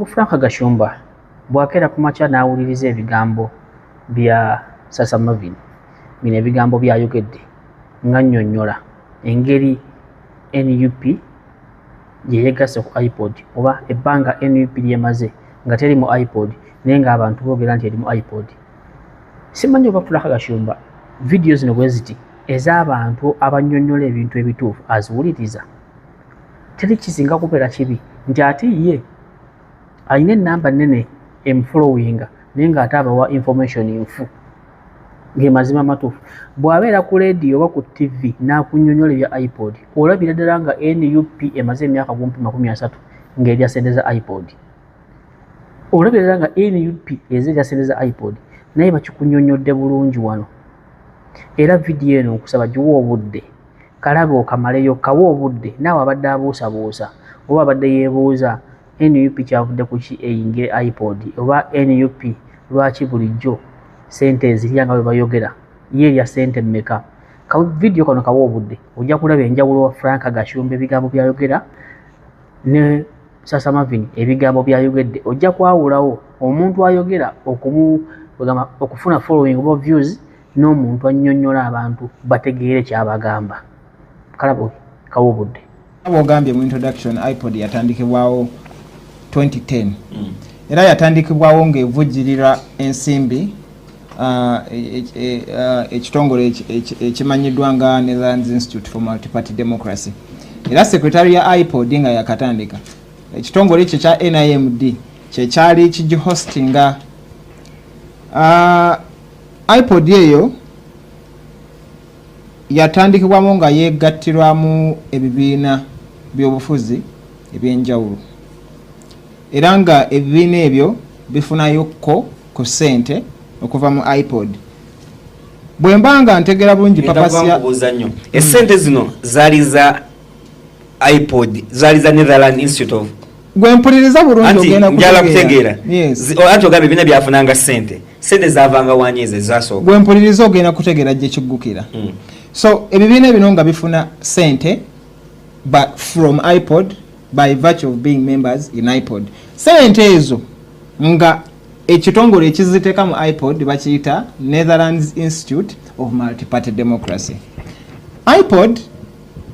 Frank Gashumba bwakera kumacha nawuliriza ebigambo bya Sasa Marvin bino ebigambo byayogedde nga nnyonnyola engeri NUP gyeyegase ku iPod oba ebbanga NUP lyemaze nga teri mu iPod naye ng'abantu boogera nti eri mu iPod. Simanyi oba Frank Gashumba video zino bwe ziti ez'abantu abannyonnyola ebintu ebituufu aziwuliriza. Teri kisinga kubeera kibi nti ate ye alina ennamba nnene emufollowinga naye ng'ate abawa information nfu ng'emazima matuufu. Bw'abeera ku leediyo oba ku TV n'akunnyonnyola ebya iPod olabira ddala nga NUP emaze emyaka kumpi 30 ng'erya ssente za iPod. Olabira ddala nga NUP ezerya ssente za iPod naye bakikunnyonnyodde bulungi wano. Era vidiyo eno nkusaba giwa obudde kalabe okamaleyo kawa obudde naawe abadde abuusabuusa oba abadde yeebuuza NUP kyavudde ku ki eyinge iPod oba NUP lwaki bulijjo sente ezirya nga bwe bayogera ye erya sente mmeka. Vidiyo kano kawa obudde ojja kulaba enjawulo wa Frank Gashumba ebigambo byayogera ne Sasa Marvin ebigambo byayogedde. Ojja kwawulawo omuntu ayogera okufuna following oba views n'omuntu annyonnyola abantu bategeere kyabagamba. Kalabo kawa obudde. Ogambye mu introduction iPod yatandikibwawo 2010 era yatandikibwawo ng'evujjirira ensimbi ekitongole ekimanyiddwa nga Netherlands Institute for Multi-Party Democracy era sekretari ya iPod nga yakatandika ekitongole ekyo kya NIMD kyekyali kigihostinga. iPod eyo yatandikibwamu nga yeegattirwamu ebibiina by'obufuzi ebyenjawulo era nga ebibiina ebyo bifunayokko ku ssente okuva mu iPod. Bwe mba nga ntegera bulungi papasya essente zino zaali za iPod zaali za Netherlands Institute of gwe mpuliriza bulungi ogenda kutegeera anti ogamba ebibiina byafunanga ssente zaavanga wanyeeze zasooka gwe mpuliriza ogenda kutegeera gye kiggukira. So ebibiina bino nga bifuna ssente but from iPod by virtue of being members in iPod. Ssente ezo nga ekitongole ekiziteeka mu iPod bakiyita Netherlands Institute of Multi-Party Democracy. iPod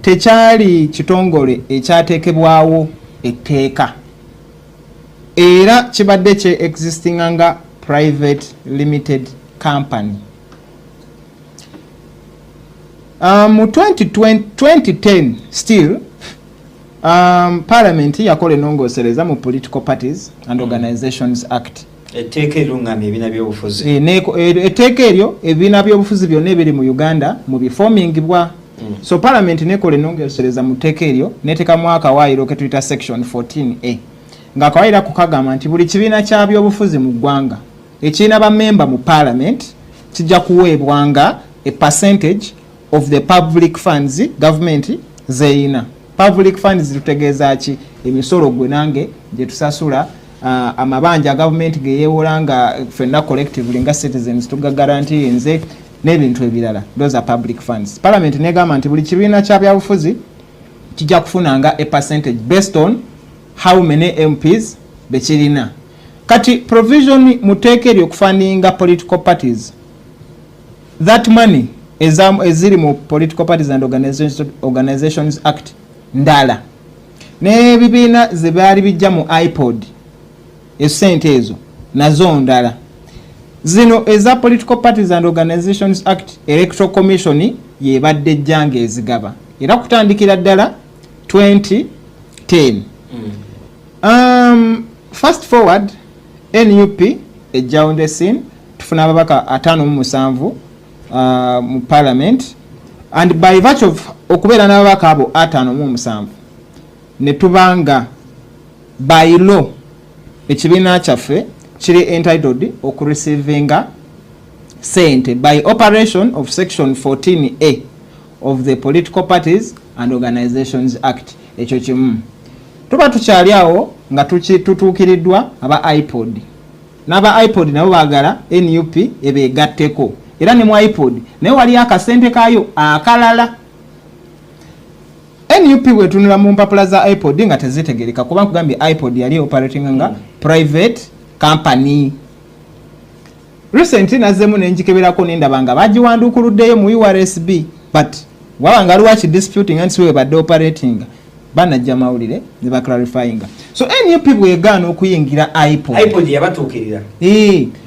tekyali kitongole ekyateekebwawo etteeka era kibadde kye existinga nga private limited company. Mu 2010 still Parliament yakola ennongoosereza mu Political Parties and Organizations Act. Etteeka erungamya ebibiina by'obufuzi. Etteeka eryo ebibiina by'obufuzi byonna ebiri mu Uganda mu bifomingibwa. So Parliament nekola ennongoosereza mu tteeka eryo neteekamu akawaayiro ke tuyita section 14A nga akawaayiro kukagamba nti buli kibiina kya by'obufuzi mu ggwanga ekirina bammemba mu Parliament kijja kuweebwanga a percentage of the public funds government zeina. Public funds tutegeeza ki emisolo gwe nange gye tusasula amabanja government ge yeewola nga ffenna collectively nga citizens tugagaranti nze n'ebintu ebirala. Those are public funds. Parliament negamba nti buli kibiina kya byabufuzi kijja kufunanga a percentage based on how many MPs bekirina. Kati provision muteeka eryo okufundinga political parties, that money eziri mu Political Parties and Organizations Act ndala n'ebibiina ze baali bijja mu iPod essente ezo nazo ndala. Zino eza Political Parties and Organizations Act Electoral Commission yebadde jjange ezigaba era kutandikira ddala 2010. Fast forward NUP ejjawo the scene tufuna ababaka 57 mu Parliament and by virtue of okubeera n'ababaka abo 57 ne tubanga by law ekibiina kyaffe kiri entitled okureceiving sente by operation of section 14A of the Political Parties and Organizations Act. Ekyo kimu tuba tukyali awo nga tutuukiriddwa aba iPod n'aba iPod nabo baagala NUP ebeegatteko era ne mu iPod naye wali akasente kaayo akalala. NUP wetunula mu mpapula za iPod nga tezitegereka kuba nkugambye iPod yali operating nga private company. Recently nazemu nenjikeberako nendabanga bagiwandukuluddeyo mu URSB but wabanga Lwaki disputing and siwe badde operating banajja mawulire ne ba clarifying. So NUP bwegaana okuyingira iPod yabatuukirira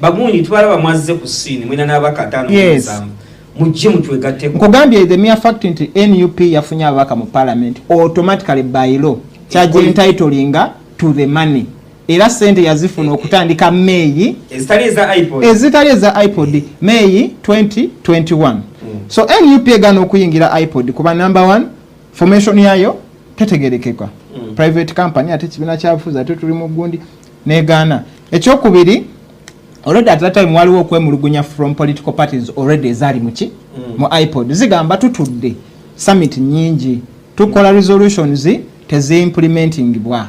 bagunyi twalaba mwazze ku scene mwina n'abakataano muzamu mujje mutwegatte nkugambye the mere fact nti NUP yafunye ababaka mu parliament automatically by law charge entitlinga to the money era sente yazifuna okutandika May ezitali eza iPod May 2021. So NUP egaana okuyingira iPod kuba number 1 formation yayo tetegerekeka private company ate kibina kyafuza ate tuli mu gundi negaana. Ekyokubiri already at that time waliwo okwemulugunya from political parties already ezali muki mu iPod zigamba tutudde summit nyingi tukola resolutions tezi-implementing bwa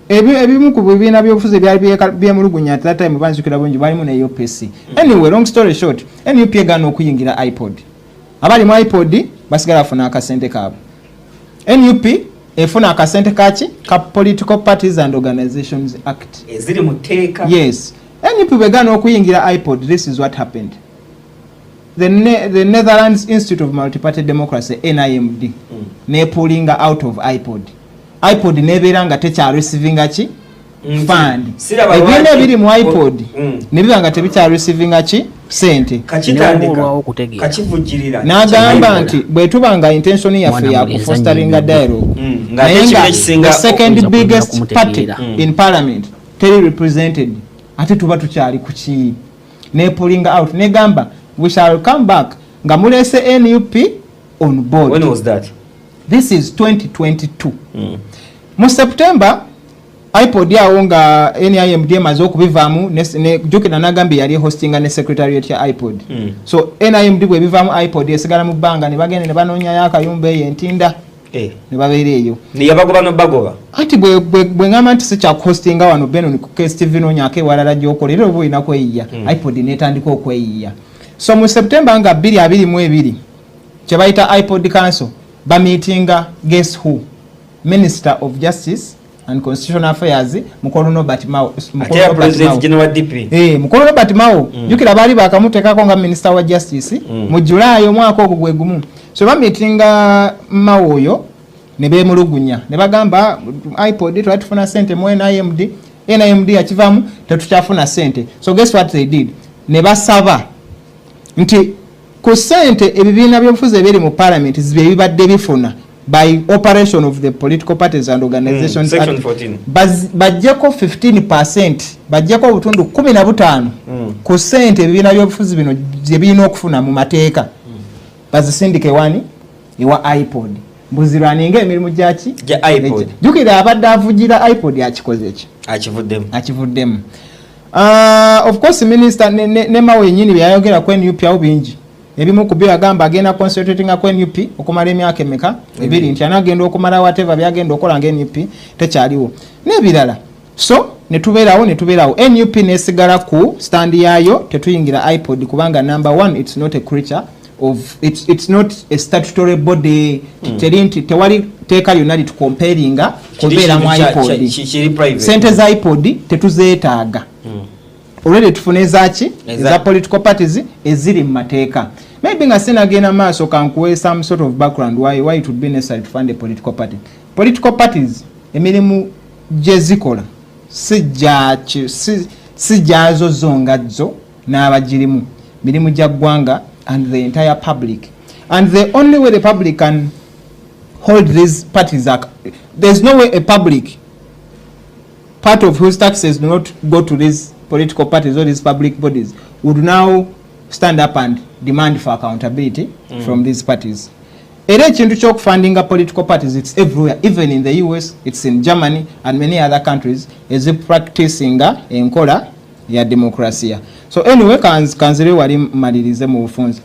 ebimu ku bibiina by'obufuzi byali byemulugunya at that time banzukira bungi balimu ne UPC. Anyway, long story short, NUP egaana okuyingira iPod. Abali mu iPod basigala afuna akasente kaabo. NUP efuna akasente kaki ka Political Parties and Organizations Act eziri muteeka. Yes, NUP began okuyingira iPod. This is what happened. The Netherlands Institute of Multi-Party Democracy NIMD ne pulling out of iPod nebeera nga tekya receiving ki fund ebiina ebiri mu iPod ne biba nga tebikya receiving ki sente kakivujjirira n'agamba nti bwe tuba nga intention yaffe ya kufosteringa dialogue naye nga the second biggest party in parliament teri represented ate tuba tukyali ku ki ne pulling out negamba we shall come back nga mulese NUP on board. When was that? This is 2022. Mu September iPod yawo nga NIMD emaze okubivaamu ne jukira nagambye yali hostinga ne secretariat ya iPod. So NIMD bwe bivaamu iPod esigala mu bbanga ne bagenda ne banoonya yakayumba yentinda ne babeera eyo ne yabagoba no bagoba ati bwe ngamba nti sikya hostinga wano beno ni ku KSTV noonyako ewalala gy'okolera oba olina kweyiya iPod netandika okweyiya. So mu September nga 2022 kye bayita iPod Council bameetinga guess who? Minister of Justice and Constitutional Affairs Mukolo Robert Mao. Mukolo Robert Mao jukira bali bakamutekako nga Minister wa Justice mu July omwaka ogwo gwe gumu. So bameetinga Mao oyo ne beemulugunya ne bagamba iPod twatufuna sente mu NIMD yakivaamu tetukyafuna sente. So guess what they did? Ne basaba nti ku sente ebibiina by'obufuzi ebiri mu parliament zibe bibadde bifuna by operation of the political parties and organizations Section 14 bajjeko 15% bajjeko obutundu 15 ku sente ebibiina by'obufuzi bino gye birina okufuna mu mateeka bazisindike wani ewa iPod mbuzirwaninga emirimu gyaki ja iPod jukira abadde avugira iPod yakikoze ki akivuddemu. Of course minister ne Mao yennyini byayogera ku NUP awo bingi ebimu ku byo yagamba agenda concentrating ku NUP okumala emyaka emeka ebiri nti anagenda okumala whatever byagenda okola nga NUP tekyaliwo n'ebirala. So netubeerawo NUP nesigala ku stand yayo tetuyingira iPod kubanga number 1 it's not a creature of it's not a statutory body tewali teeka lyonna litukomperinga kubeera mu iPod sente za iPod tetuzeetaaga already tufune zaki eza political parties eziri mu mateeka. Maybe nga sinagenda maaso kankuwe some sort of background why it would be necessary to fund a political party. Political parties emirimu gye zikola sijjazo zongazo n'abagirimu mirimu gya ggwanga and the entire public, and the only way the public can hold these parties are there's no way a public part of whose taxes do not go to these political parties or these public bodies would now stand up and demand for accountability from these parties. Era ekintu ky'okufundinga political parties it's everywhere, even in the US, it's in Germany and many other countries is practicing enkola ya demokrasia. So anyway kanzire wali malirize mu bufunzi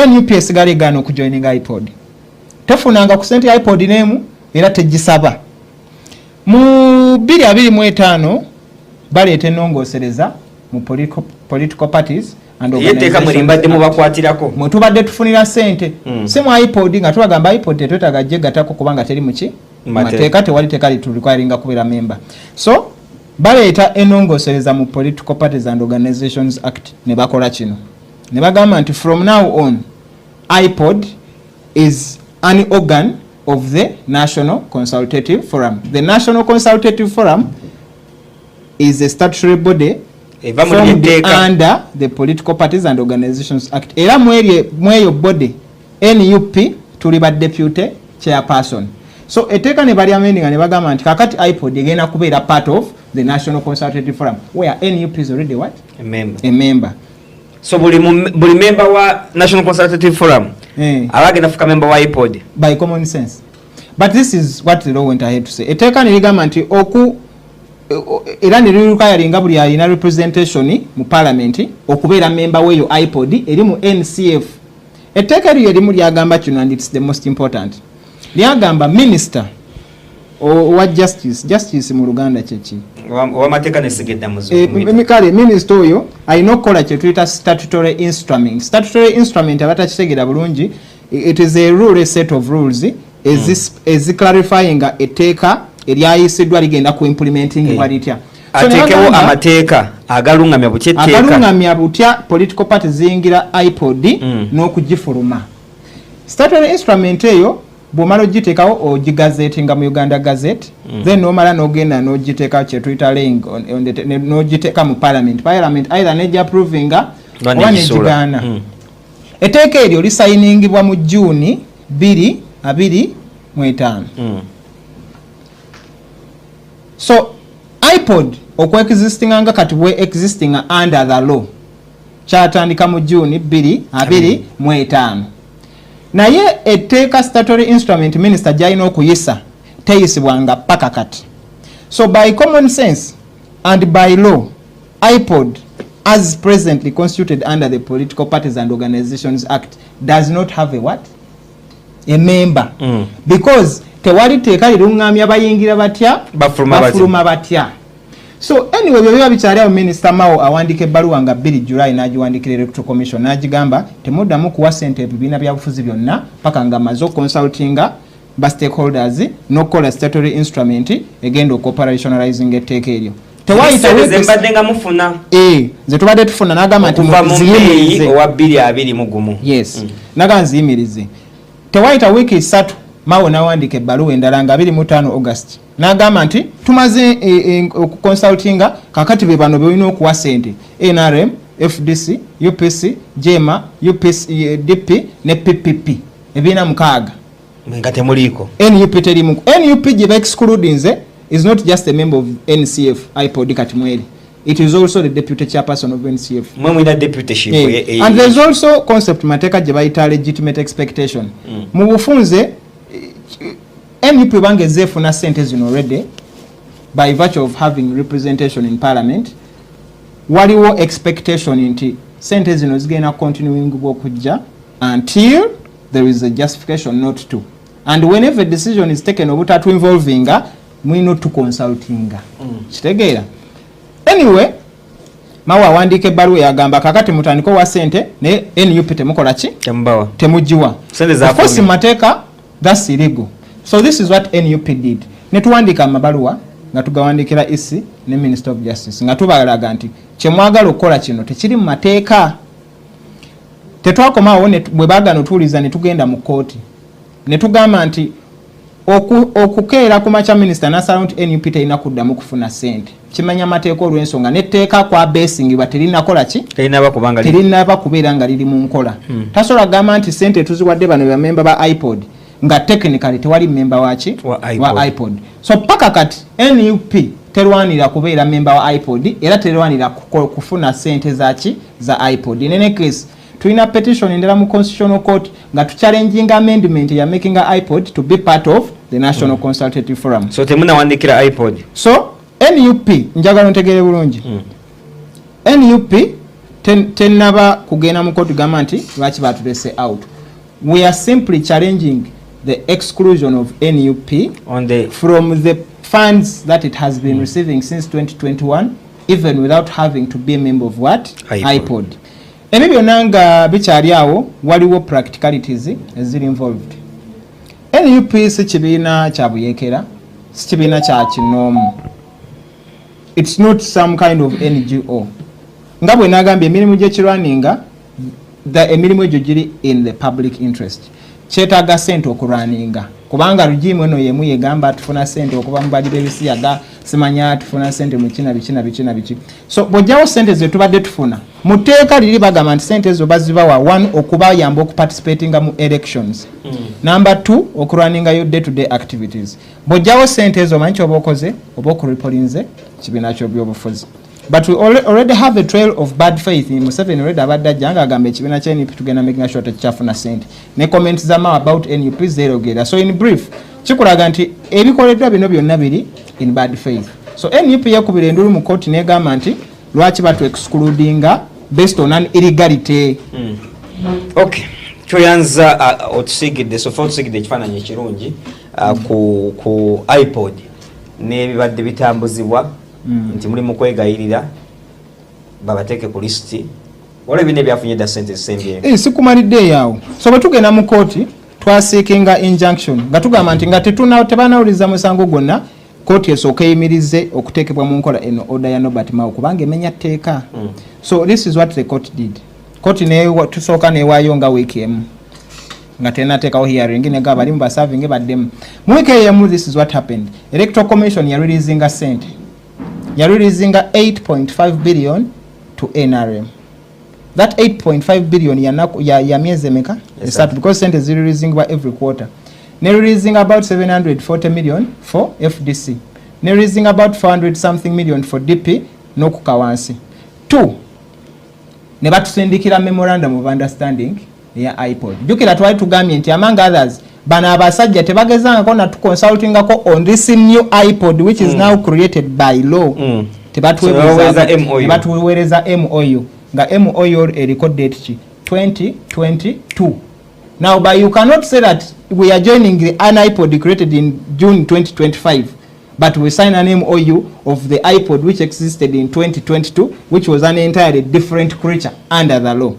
NUP esigala egaana okujoininga iPod tefunanga ku sente iPod nemu era tegisaba mu 2025 baleeta ennongoosereza mu political parties and yeteeka mulimbadde mubakwatirako mwe tubadde tufunira ssente si mu iPod nga tubagamba iPod tetwetaaga gyegatako kubanga teri muki mateeka tewali teeka litulikoyalinga kubeera member so baleeta ennongoosereza mu Political Parties and Organizations Act ne bakola kino ne bagamba nti from now on iPod is an organ of the National Consultative Forum. The National Consultative Forum is a statutory body formed under the Political Parties and Organizations Act. Era mweyo body NUP tuli ba deputy chairperson. So eteka ne bali amending ne bagamba nti kakati iPod egenda kubeera part of the National Consultative Forum where NUP is already what? A member. A member. So buli member wa National Consultative Forum abagenda fuka member wa iPod by common sense. But this is what the law went ahead to say. Eteka ne ligamba nti era ne lirukayalinga buli alina representation mu parliament okubeera member weyo iPod eri mu NCF. Eteka lyo limu lyagamba kino and it's the most important. Lyagamba minister wa justice mu Luganda kyeki wa mateeka ne segedda muzo mikale minister oyo alina okukola kye tuyita statutory instrument. Statutory instrument abatakitegera bulungi, it is a rule, a set of rules is clarifying etteeka eryayisiddwa ligenda ku implementing bwalitya atekewo amateeka agalungamya butya political parties ziyingira iPod n'okugifuluma. Statutory instrument eyo bw'omala ogiteekawo ogigazetinga mu Uganda Gazette then n'omala n'ogenda n'ogiteeka kye tuyita link n'ogiteeka mu parliament either negyaprovinga oba negigaana. Etteeka eryo lisayiningibwa mu June 2025. So iPod okweexistinga nga kati bwe existing under the law kyatandika mu June 2025. Naye etteeka statutory instrument minister gyalina okuyisa teyisibwanga paka kati. So by common sense and by law iPod as presently constituted under the Political Parties and Organizations Act does not have a what? A member. Because tewali teeka lirungamya bayingira batya bafuluma batya. So anyway bwe bikyali awo minister Mao awandika ebbaluwa nga 2 July n'agiwandikira Electoral Commission n'agigamba temuddamu kuwa ssente ebibiina bya bufuzi byonna paka nga maze consultinga ba stakeholders n'okukola statutory instrument egenda operationalizing etteeka eryo. Mbaddenga mufuna ze tubadde tufuna n'agamba nti muziyimirize owa 2021. Yes n'agamba nziyimirize. Tewayita wiiki 3 Mao n'awandika ebbaluwa endala nga 25 August n'agamba nti tumaze okuconsultinga kakati be bano byolina okuwa ssente NRM, FDC, UPC, JEMA, UPC, DP ne PPP ebiina 6 nga temuliiko. NUP terimu. NUP gye ba-excludinze is not just a member of NCF iPod kati mweri. It is also the deputy chairperson of NCF. Mwemwina deputyship. And there's also concept mateeka gye bayita legitimate expectation. Mu bufunze NUP bange zefuna ssente zino already by virtue of having representation in parliament. Waliwo expectation nti ssente zino zigenda continuing okujja until there is a justification not to. And whenever a decision is taken obutatu involving mwino to consulting. Kitegeera. Anyway, Mao awandika ebbaluwa yagamba kakati mutandiko wa ssente ne NUP temukola ki? Temujiwa. Of course mateeka that's illegal. So this is what NUP did. Netuwandika amabaluwa nga tugawandikira EC ne Minister of Justice nga tubalaga nti kyemwagala okukola kino tekiri mu mateeka. Tetwakomawo bwe baagana otuuliza ne tugenda mu kooti ne tugamba nti okukeera ku macha minister nasala nti NUP terina kuddamu kufuna ssente. Kimanya amateeka olw'ensonga netteeka kwa basingibwa terina kola ki? Terina kubeera nga liri mu nkola. Tasobola gamba nti ssente tuziwadde bano ba member ba iPod nga technically tewali member wachi wa iPod. So paka kati NUP terwanira kubeera member wa iPod era terwanira kufuna ssente za iPod. In any case tulina petition endala mu Constitutional Court nga tuchallenging amendment ya making iPod to be part of the National Consultative Forum. So temuna wandikira iPod. So NUP njagala ntegere bulungi. NUP tenaba kugenda mu court gamba nti lwaki batulese out. We are simply challenging the exclusion of NUP from the funds that it has been receiving since 2021 even without having to be a member of what? iPod. ebyo byonna nga bikyali awo waliwo practicalities eziri involved. NUP si kibiina kya buyeekera, si kibiina kya kinoomu. It's not some kind of NGO. Nga bwe nagambye emirimu gyekirwaninga emirimu egyo giri in the public interest. Kyetaaga ssente okulwaninga kubanga rugimu eno yemu yegamba tufuna ssente okuba mu bali b'ebisiyaga simanya tufuna ssente mu kina biki. So bw'ojjawo ssente ze tubadde tufuna mu tteeka liri bagamba nti ssente ezo bazibawa one okubayamba okuparticipatinga mu elections. Number 2 okulwaningayo day to day activities. Bw'ojjawo ssente ezo manyi kyoba okoze oba okuripolinze kibiina ky'ebyobufuzi. But we already have a trail of bad faith in Museveni already abadde ajjanga agamba ekibiina kya NUP tugenda making sure tekyafuna ssente. Ne comments zama about NUP zerogera. So in brief kikulaga nti ebikoleddwa bino byonna biri in bad faith. So NUP yakubira endulu mu court negamba nti lwaki batu excludinga based on an illegality. Okay. Kyoyanza otusigidde sofa otusigidde ekifaananyi ekirungi ku iPod n'ebibadde bitambuzibwa nti mulimu kwegayirira babateeke ku listi wala bine byafunye da sente zisembye sikumalidde yawo. So bwe tugenda mu kooti twasiikinga injunction nga tugamba nti nga tebanawuliza musango gwonna kooti esooka eyimirize okuteekebwa mu nkola eno order ya Nobert Mao kubanga emenya tteeka. So this is what the court did. Kooti tusooka neewaayo nga wiiki emu nga tenateekawo hearing nega balimu baserving baddemu mu wiiki emu. This is what happened. Electoral Commission yareleasinga sente yareleasinga 8.5 billion to NRM. That 8.5 billion ya miezi emeka esatu because sente zireleasingwa every quarter. Releasing about 740 million for FDC. Releasing about 400 something million for DP n'okukawansi. 2 ne batusindikira memorandum of understanding ya iPod. Jukira twali tugambye nti among others bana abasajja tebagezangako na tuconsultingako on this new iPod which is now created by law. Tebatuweereza MOU nga MOU eriko date ki 2022. Now but you cannot say that we are joining an iPod created in June 2025 but we sign an MOU of the iPod which existed in 2022 which was an entirely different creature under the law.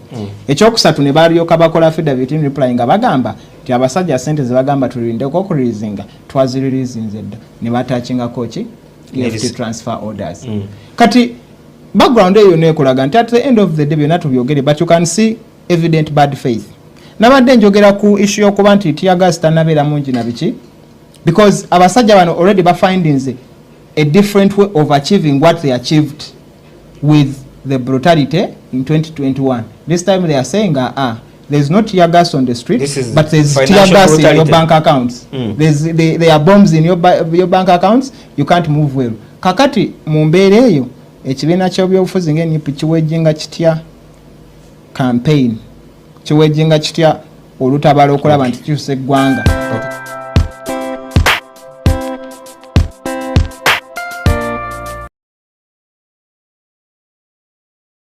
Ekyokusatu ne balyoka bakola affidavit in reply nga bagamba ti abasajja sente ze bagamba tulindeko okureleasinga twazireleasinze dda ne batachingako ki EFT transfer orders. Kati background eyo nekolaga nti at the end of the day byonna tubyogere but you can see evident bad faith. Nabadde njogera ku issue yokuba nti Yegase tanabeera mungi na biki because abasajja bano already ba findings a different way of achieving what they achieved with the brutality in 2021. This time they are saying there's not tear gas on the street, but there's tear gas in your bank accounts. There are bombs in your bank accounts. You can't move well. Kakati mu mbeera eyo ekibiina ky'ebyobufuzi ng'NUP kiwejjinga kitya campaign, kiwejjinga kitya olutabaalo okulaba nti kikyusa eggwanga.